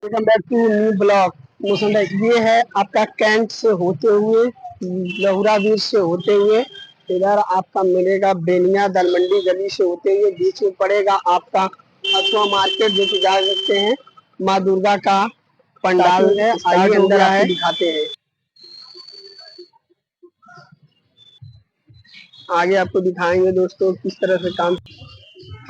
Welcome back to new blog motion like. ये है आपका कैंट से होते हुए लहुरा वीर से होते हुए इधर आपका मिलेगा बेनिया दल मंडी गली से होते हुए बीच में पड़ेगा आपका हथुआ मार्केट, जो कि जा सकते हैं माँ दुर्गा का पंडाल है। आइए अंदर आपको दिखाते हैं, आगे आपको दिखाएंगे दोस्तों किस तरह से काम।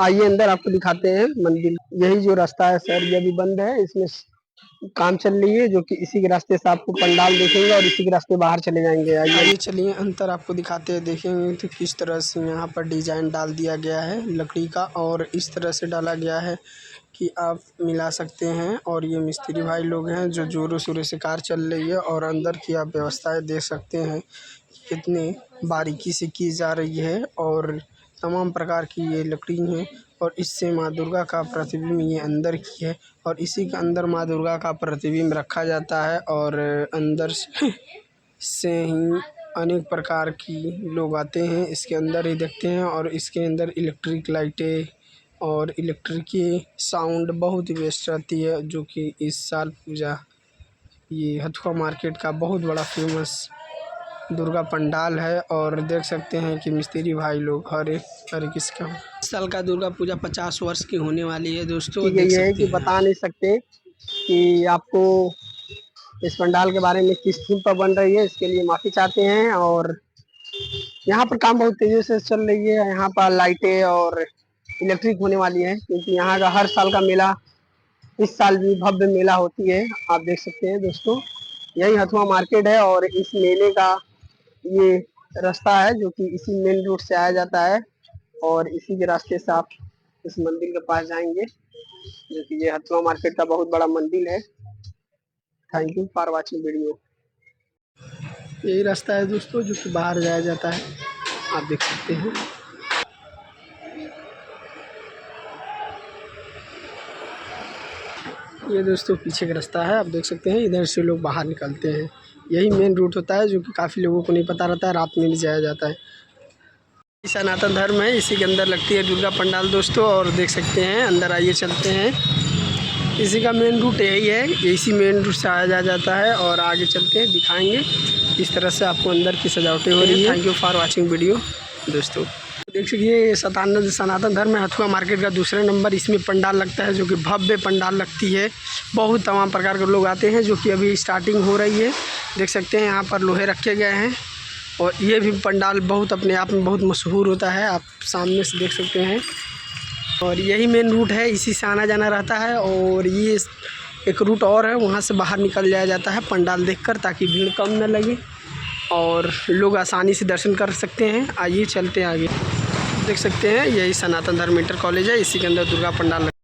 आइए अंदर आपको दिखाते हैं मंदिर। यही जो रास्ता है सर, ये अभी बंद है, इसमें काम चल रही है, जो कि इसी के रास्ते से आपको पंडाल देखेंगे और इसी के रास्ते बाहर चले जाएंगे। आइए चलिए अंदर आपको दिखाते हैं, देखेंगे तो किस तरह से यहाँ पर डिजाइन डाल दिया गया है लकड़ी का, और इस तरह से डाला गया है कि आप मिला सकते हैं। और ये मिस्त्री भाई लोग हैं जो जोरों शोरों से कार चल रही है, और अंदर की आप व्यवस्थाएं देख सकते हैं कितने बारीकी से की जा रही है, और तमाम प्रकार की ये लकड़ी है। और इससे माँ दुर्गा का प्रतिबिंब ये अंदर की है, और इसी के अंदर माँ दुर्गा का प्रतिबिंब रखा जाता है, और अंदर से ही अनेक प्रकार की लोग आते हैं, इसके अंदर ही देखते हैं। और इसके अंदर इलेक्ट्रिक लाइटें और इलेक्ट्रिक की साउंड बहुत ही बेस्ट रहती है, जो कि इस साल पूजा ये हथुआ मार्केट का बहुत बड़ा फेमस दुर्गा पंडाल है। और देख सकते हैं कि मिस्त्री भाई लोग हर किसका इस साल का दुर्गा पूजा 50 वर्ष की होने वाली है दोस्तों। ये है कि बता नहीं सकते कि आपको इस पंडाल के बारे में किस थीम पर बन रही है, इसके लिए माफ़ी चाहते हैं। और यहाँ पर काम बहुत तेज़ी से चल रही है, यहाँ पर लाइटें और इलेक्ट्रिक होने वाली है, क्योंकि यहाँ का हर साल का मेला इस साल भी भव्य मेला होती है। आप देख सकते हैं दोस्तों, यही हथुआ मार्केट है, और इस मेले का ये रास्ता है जो कि इसी मेन रोड से आया जाता है, और इसी के रास्ते से आप इस मंदिर के पास जाएंगे, जो कि ये हथुआ मार्केट का बहुत बड़ा मंदिर है। Thank you for watching video. यही रास्ता है दोस्तों जो कि बाहर जाया जाता है, आप देख सकते हैं। ये दोस्तों पीछे का रास्ता है, आप देख सकते हैं, इधर से लोग बाहर निकलते हैं। यही मेन रूट होता है, जो कि काफ़ी लोगों को नहीं पता रहता है, रात में भी जाया जाता है। सनातन धर्म है, इसी के अंदर लगती है दुर्गा पंडाल दोस्तों, और देख सकते हैं अंदर। आइए चलते हैं, इसी का मेन रूट यही है, इसी मेन रूट से आया जाता है। और आगे चलते हैं, दिखाएंगे इस तरह से आपको अंदर की सजावटें हो रही है। Thank you for watching video दोस्तों। देख सकिए सनातन धर्म में हथुआ मार्केट का दूसरा नंबर, इसमें पंडाल लगता है, जो कि भव्य पंडाल लगती है। बहुत तमाम प्रकार के लोग आते हैं, जो कि अभी स्टार्टिंग हो रही है। देख सकते हैं यहाँ पर लोहे रखे गए हैं, और ये भी पंडाल बहुत अपने आप में बहुत मशहूर होता है, आप सामने से देख सकते हैं। और यही मेन रूट है, इसी से आना जाना रहता है। और ये एक रूट और है, वहाँ से बाहर निकल जाया जाता है पंडाल देखकर, ताकि भीड़ कम न लगे और लोग आसानी से दर्शन कर सकते हैं। आइए चलते हैं आगे। देख सकते हैं यही सनातन धर्म इंटर कॉलेज है, इसी के अंदर दुर्गा पंडाल